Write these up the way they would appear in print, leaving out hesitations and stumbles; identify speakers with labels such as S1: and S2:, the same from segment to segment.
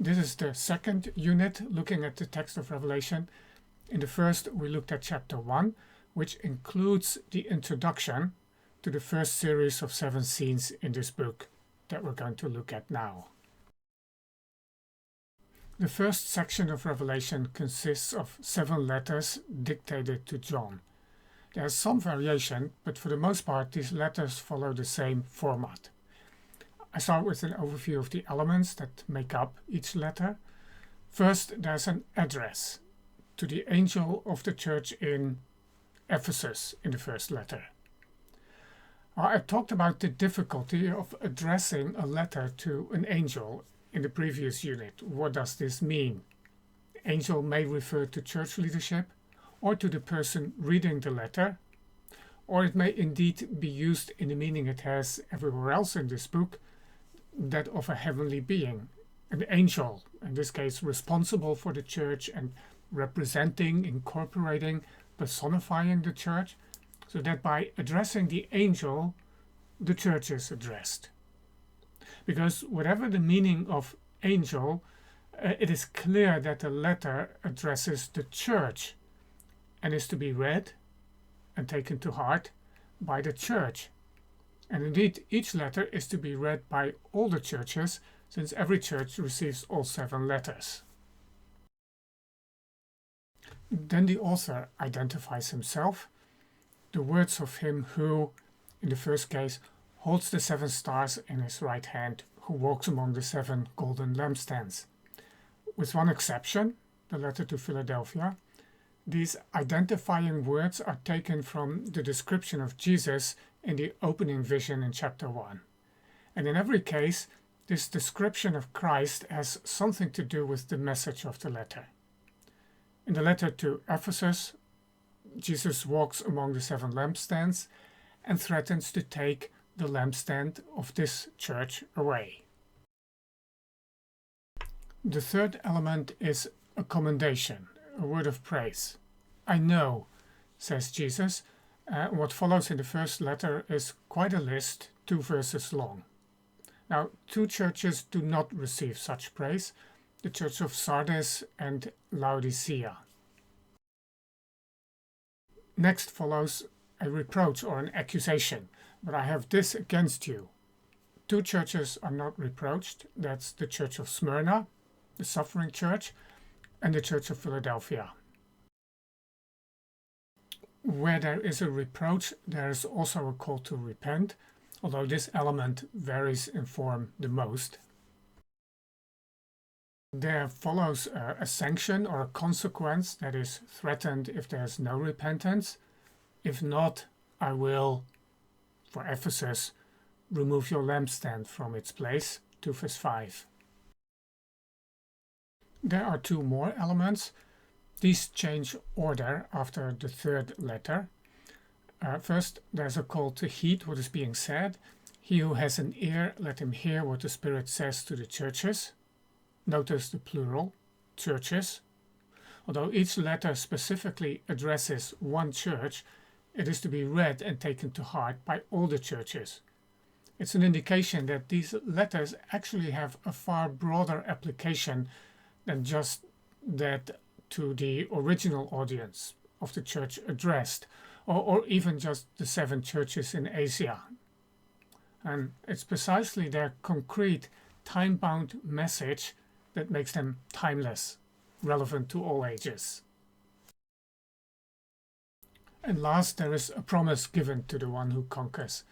S1: This is the second unit looking at the text of Revelation. In the first, we looked at chapter 1, which includes the introduction to the first series of 7 scenes in this book that we're going to look at now. The first section of Revelation consists of 7 letters dictated to John. There's some variation, but for the most part these letters follow the same format. I start with an overview of the elements that make up each letter. First, there's an address to the angel of the church in Ephesus in the first letter. I talked about the difficulty of addressing a letter to an angel in the previous unit. What does this mean? Angel may refer to church leadership or to the person reading the letter, or it may indeed be used in the meaning it has everywhere else in this book, that of a heavenly being, an angel, in this case responsible for the church and representing, incorporating, personifying the church, so that by addressing the angel, the church is addressed. Because whatever the meaning of angel, it is clear that the letter addresses the church and is to be read and taken to heart by the church. And indeed, each letter is to be read by all the churches, since every church receives all 7 letters. Then the author identifies himself, the words of him who, in the first case, holds the 7 stars in his right hand, who walks among the 7 golden lampstands. With one exception, the letter to Philadelphia, these identifying words are taken from the description of Jesus in the opening vision in chapter 1. And in every case, this description of Christ has something to do with the message of the letter. In the letter to Ephesus, Jesus walks among the 7 lampstands and threatens to take the lampstand of this church away. The third element is a commendation, a word of praise. I know, says Jesus. What follows in the first letter is quite a list, 2 verses long. Now, 2 churches do not receive such praise, the church of Sardis and Laodicea. Next follows a reproach or an accusation. But I have this against you. 2 churches are not reproached. That's the church of Smyrna, the suffering church, and the church of Philadelphia. Where there is a reproach, there is also a call to repent, although this element varies in form the most. There follows a sanction or a consequence that is threatened if there is no repentance. If not, I will, for Ephesus, remove your lampstand from its place, 2 verse 5. There are 2 more elements. These change order after the third letter. First, there's a call to heed what is being said. He who has an ear, let him hear what the Spirit says to the churches. Notice the plural, churches. Although each letter specifically addresses one church, it is to be read and taken to heart by all the churches. It's an indication that these letters actually have a far broader application than just that to the original audience of the church addressed, or even just the 7 churches in Asia. And it's precisely their concrete, time-bound message that makes them timeless, relevant to all ages. And last, there is a promise given to the one who conquers.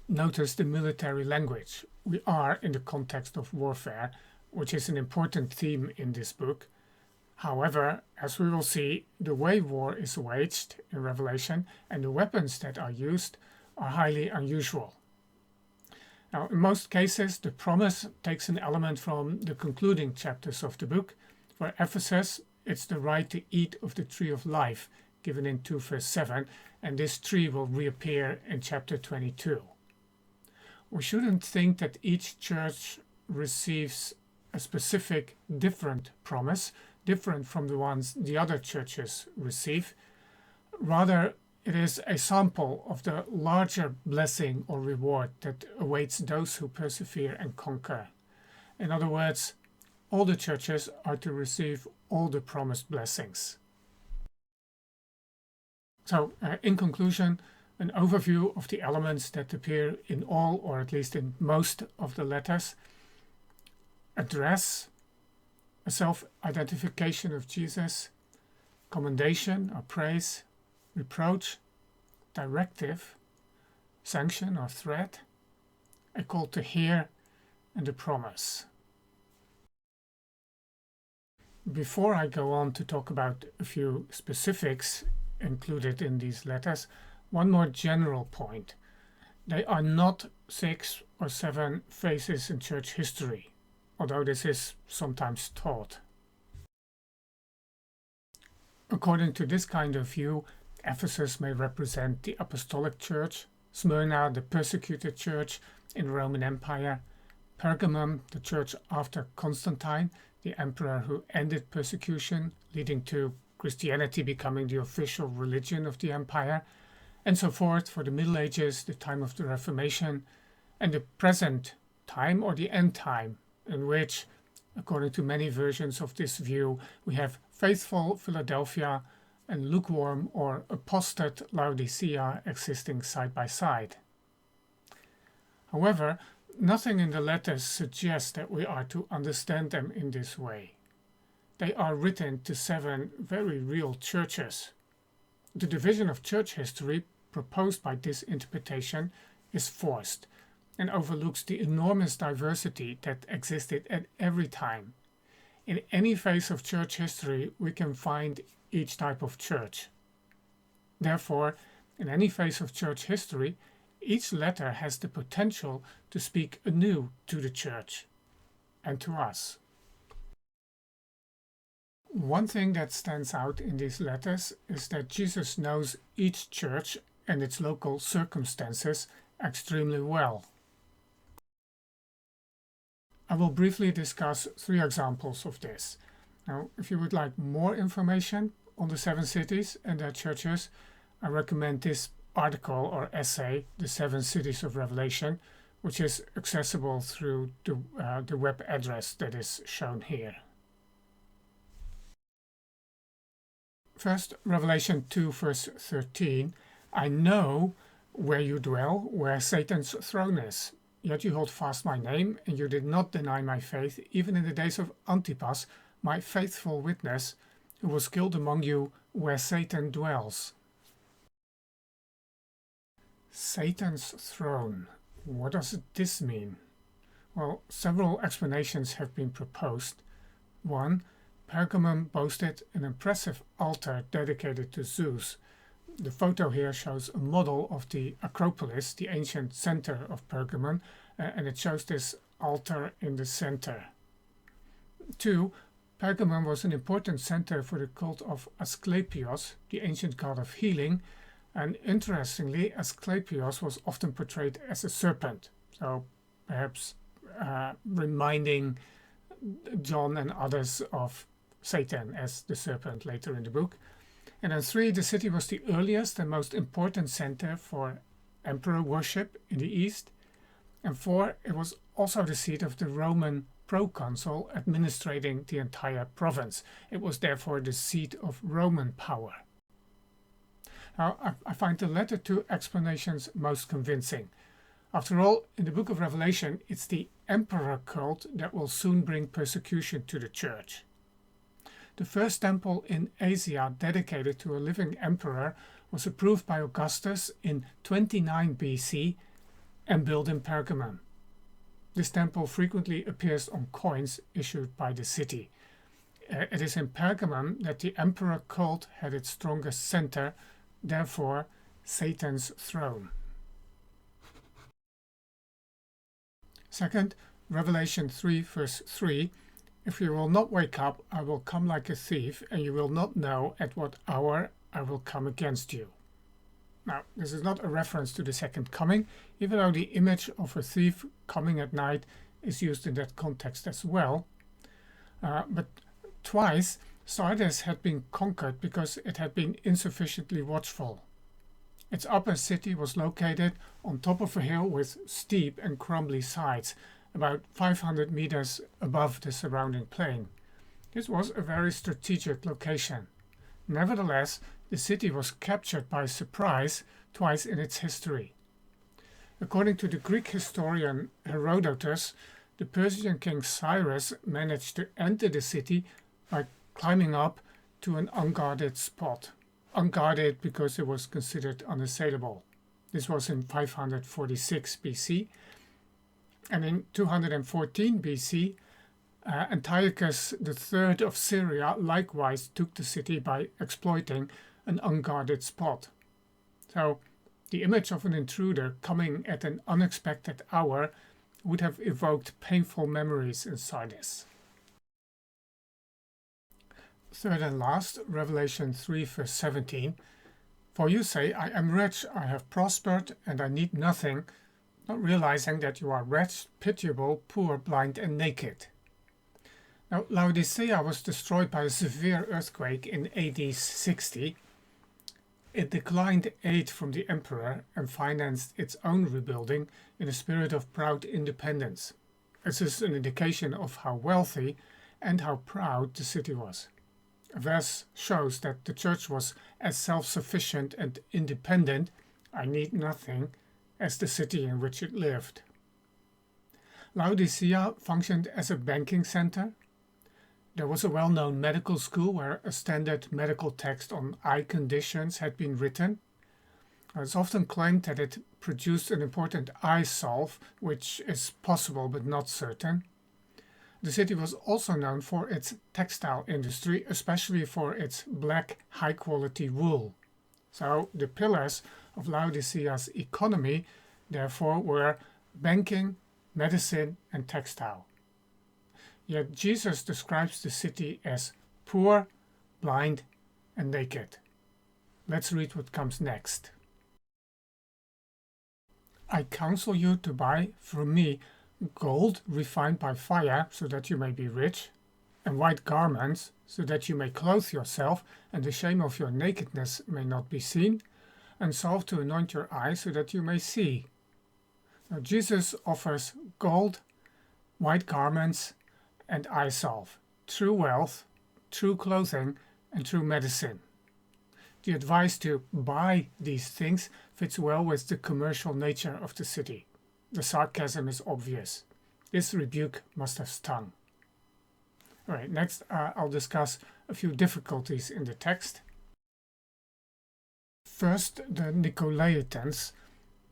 S1: Notice the military language. We are in the context of warfare, which is an important theme in this book. However, as we will see, the way war is waged in Revelation and the weapons that are used are highly unusual. Now, in most cases, the promise takes an element from the concluding chapters of the book. For Ephesus, it's the right to eat of the tree of life, given in 2 verse 7, and this tree will reappear in chapter 22. We shouldn't think that each church receives a specific different promise, different from the ones the other churches receive. Rather, it is a sample of the larger blessing or reward that awaits those who persevere and conquer. In other words, all the churches are to receive all the promised blessings. So, in conclusion, an overview of the elements that appear in all, or at least in most, of the letters: address, a self-identification of Jesus, commendation or praise, reproach, directive, sanction or threat, a call to hear, and a promise. Before I go on to talk about a few specifics included in these letters, one more general point. They are not 6 or 7 phases in church history, although this is sometimes taught. According to this kind of view, Ephesus may represent the Apostolic Church, Smyrna the persecuted church in the Roman Empire, Pergamum the church after Constantine, the emperor who ended persecution, leading to Christianity becoming the official religion of the empire, and so forth for the Middle Ages, the time of the Reformation, and the present time or the end time, in which, according to many versions of this view, we have faithful Philadelphia and lukewarm or apostate Laodicea existing side by side. However, nothing in the letters suggests that we are to understand them in this way. They are written to 7 very real churches. The division of church history proposed by this interpretation is forced and overlooks the enormous diversity that existed at every time. In any phase of church history, we can find each type of church. Therefore, in any phase of church history, each letter has the potential to speak anew to the church and to us. One thing that stands out in these letters is that Jesus knows each church and its local circumstances extremely well. I will briefly discuss 3 examples of this. Now, if you would like more information on the 7 cities and their churches, I recommend this article or essay, The 7 Cities of Revelation, which is accessible through the web address that is shown here. First, Revelation 2 verse 13. I know where you dwell, where Satan's throne is. Yet you hold fast my name, and you did not deny my faith, even in the days of Antipas, my faithful witness, who was killed among you where Satan dwells. Satan's throne. What does this mean? Well, several explanations have been proposed. 1. Pergamum boasted an impressive altar dedicated to Zeus. The photo here shows a model of the Acropolis, the ancient center of Pergamum, and it shows this altar in the center. 2. Pergamum was an important center for the cult of Asclepios, the ancient god of healing, and interestingly, Asclepios was often portrayed as a serpent, so perhaps reminding John and others of Satan as the serpent later in the book. And then 3, the city was the earliest and most important center for emperor worship in the east. And 4, it was also the seat of the Roman proconsul administrating the entire province. It was therefore the seat of Roman power. Now, I find the latter 2 explanations most convincing. After all, in the book of Revelation, it's the emperor cult that will soon bring persecution to the church. The first temple in Asia dedicated to a living emperor was approved by Augustus in 29 BC and built in Pergamum. This temple frequently appears on coins issued by the city. It is in Pergamum that the emperor cult had its strongest center, therefore Satan's throne. Second, Revelation 3 verse 3. If you will not wake up, I will come like a thief, and you will not know at what hour I will come against you. Now, this is not a reference to the second coming, even though the image of a thief coming at night is used in that context as well. But twice, Sardis had been conquered because it had been insufficiently watchful. Its upper city was located on top of a hill with steep and crumbly sides, about 500 meters above the surrounding plain. This was a very strategic location. Nevertheless, the city was captured by surprise twice in its history. According to the Greek historian Herodotus, the Persian king Cyrus managed to enter the city by climbing up to an unguarded spot. Unguarded because it was considered unassailable. This was in 546 BC. And in 214 BC, Antiochus III of Syria likewise took the city by exploiting an unguarded spot. So the image of an intruder coming at an unexpected hour would have evoked painful memories in Sardis. Third and last, Revelation 3 verse 17. For you say, I am rich, I have prospered, and I need nothing, not realizing that you are wretched, pitiable, poor, blind, and naked. Now, Laodicea was destroyed by a severe earthquake in AD 60. It declined aid from the emperor and financed its own rebuilding in a spirit of proud independence. This is an indication of how wealthy and how proud the city was. A verse shows that the church was as self-sufficient and independent, I need nothing, as the city in which it lived. Laodicea functioned as a banking center. There was a well-known medical school where a standard medical text on eye conditions had been written. It's often claimed that it produced an important eye salve, which is possible but not certain. The city was also known for its textile industry, especially for its black high-quality wool. So the pillars of Laodicea's economy, therefore, were banking, medicine, and textile. Yet Jesus describes the city as poor, blind, and naked. Let's read what comes next. I counsel you to buy from me gold refined by fire, so that you may be rich, and white garments, so that you may clothe yourself, and the shame of your nakedness may not be seen, and salve to anoint your eyes, so that you may see. Now, Jesus offers gold, white garments, and eye salve, true wealth, true clothing, and true medicine. The advice to buy these things fits well with the commercial nature of the city. The sarcasm is obvious. This rebuke must have stung. All right, next I'll discuss a few difficulties in the text. First, the Nicolaitans.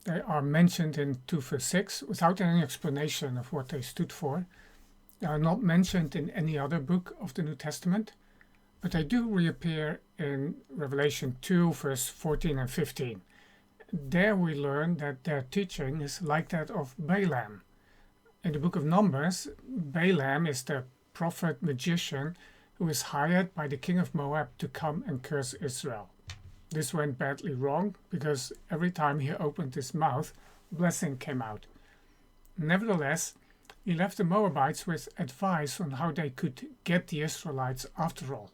S1: They are mentioned in 2 verse 6 without any explanation of what they stood for. They are not mentioned in any other book of the New Testament, but they do reappear in Revelation 2 verse 14 and 15. There we learn that their teaching is like that of Balaam. In the book of Numbers, Balaam is the prophet magician who is hired by the king of Moab to come and curse Israel. This went badly wrong because every time he opened his mouth, blessing came out. Nevertheless, he left the Moabites with advice on how they could get the Israelites after all.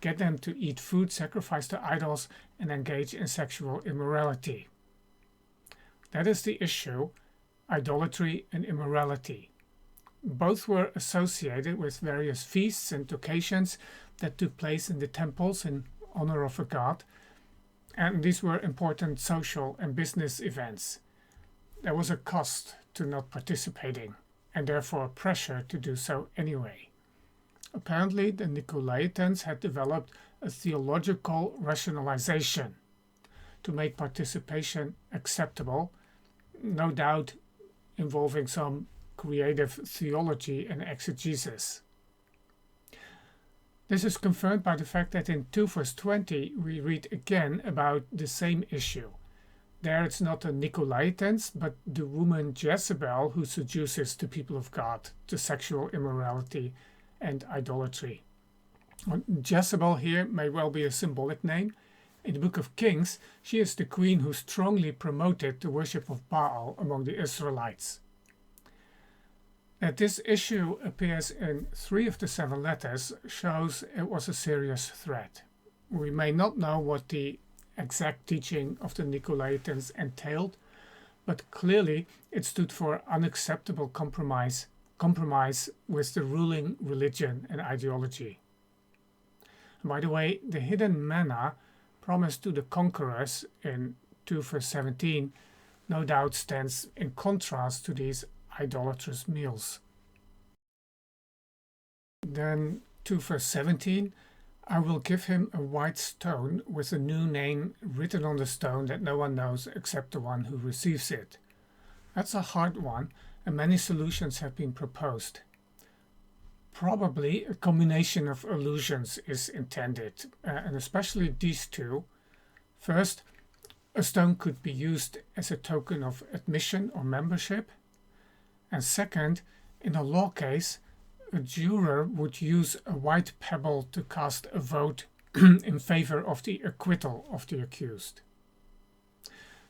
S1: Get them to eat food sacrificed to idols and engage in sexual immorality. That is the issue, idolatry and immorality. Both were associated with various feasts and occasions that took place in the temples in honor of a god, and these were important social and business events. There was a cost to not participating, and therefore pressure to do so anyway. Apparently, the Nicolaitans had developed a theological rationalization to make participation acceptable, no doubt involving some creative theology and exegesis. This is confirmed by the fact that in 2 verse 20 we read again about the same issue. There it's not the Nicolaitans, but the woman Jezebel who seduces the people of God to sexual immorality and idolatry. Jezebel here may well be a symbolic name. In the book of Kings, she is the queen who strongly promoted the worship of Baal among the Israelites. That this issue appears in 3 of the 7 letters shows it was a serious threat. We may not know what the exact teaching of the Nicolaitans entailed, but clearly it stood for unacceptable compromise with the ruling religion and ideology. And by the way, the hidden manna promised to the conquerors in 2 verse 17 no doubt stands in contrast to these idolatrous meals. Then 2 verse 17, I will give him a white stone with a new name written on the stone that no one knows except the one who receives it. That's a hard one, and many solutions have been proposed. Probably a combination of allusions is intended, and especially these two. First, a stone could be used as a token of admission or membership. And second, in a law case, a juror would use a white pebble to cast a vote in favor of the acquittal of the accused.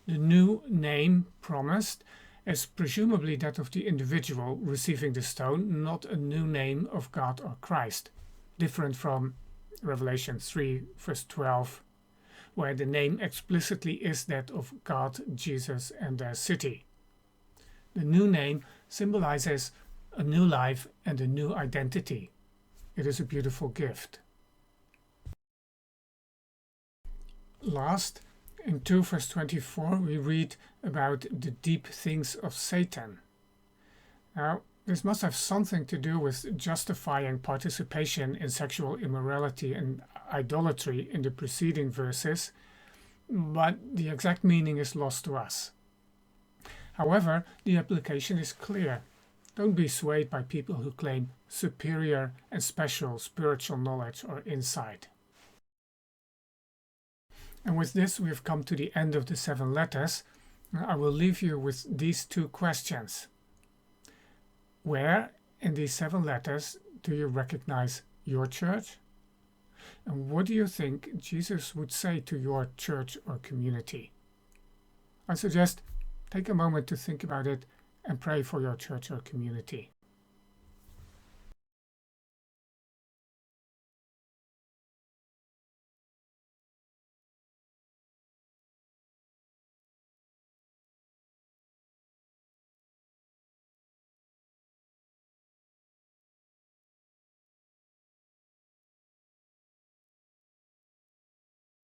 S1: The new name promised is presumably that of the individual receiving the stone, not a new name of God or Christ, different from Revelation 3 verse 12, where the name explicitly is that of God, Jesus, and their city. The new name symbolizes a new life and a new identity. It is a beautiful gift. Last, in 2 verse 24, we read about the deep things of Satan. Now, this must have something to do with justifying participation in sexual immorality and idolatry in the preceding verses, but the exact meaning is lost to us. However, the application is clear. Don't be swayed by people who claim superior and special spiritual knowledge or insight. And with this, we have come to the end of the 7 letters. I will leave you with these 2 questions. Where in these 7 letters do you recognize your church? And what do you think Jesus would say to your church or community? I suggest take a moment to think about it and pray for your church or community.